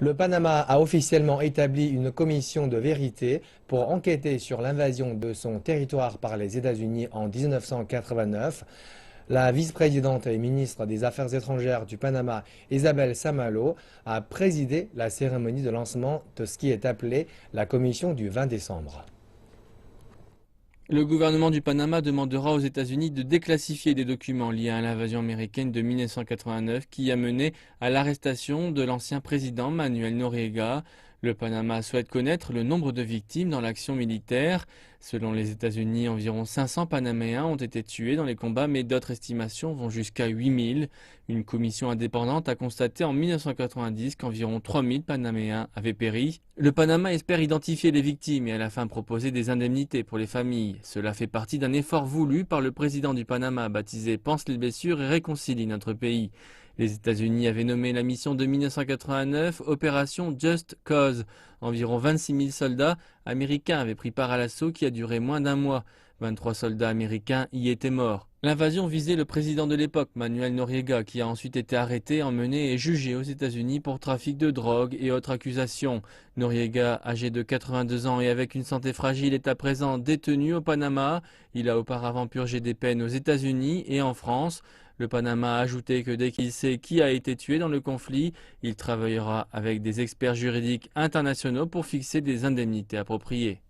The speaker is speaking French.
Le Panama a officiellement établi une commission de vérité pour enquêter sur l'invasion de son territoire par les États-Unis en 1989. La vice-présidente et ministre des Affaires étrangères du Panama, Isabel Samalo, a présidé la cérémonie de lancement de ce qui est appelé la commission du 20 décembre. Le gouvernement du Panama demandera aux États-Unis de déclassifier des documents liés à l'invasion américaine de 1989 qui a mené à l'arrestation de l'ancien président Manuel Noriega. Le Panama souhaite connaître le nombre de victimes dans l'action militaire. Selon les États-Unis, environ 500 Panaméens ont été tués dans les combats, mais d'autres estimations vont jusqu'à 8000. Une commission indépendante a constaté en 1990 qu'environ 3000 Panaméens avaient péri. Le Panama espère identifier les victimes et à la fin proposer des indemnités pour les familles. Cela fait partie d'un effort voulu par le président du Panama baptisé Pense les blessures et réconcilie notre pays. Les États-Unis avaient nommé la mission de 1989 Opération Just Cause. Environ 26 000 soldats américains avaient pris part à l'assaut qui a duré moins d'un mois. 23 soldats américains y étaient morts. L'invasion visait le président de l'époque, Manuel Noriega, qui a ensuite été arrêté, emmené et jugé aux États-Unis pour trafic de drogue et autres accusations. Noriega, âgé de 82 ans et avec une santé fragile, est à présent détenu au Panama. Il a auparavant purgé des peines aux États-Unis et en France. Le Panama a ajouté que dès qu'il sait qui a été tué dans le conflit, il travaillera avec des experts juridiques internationaux pour fixer des indemnités appropriées.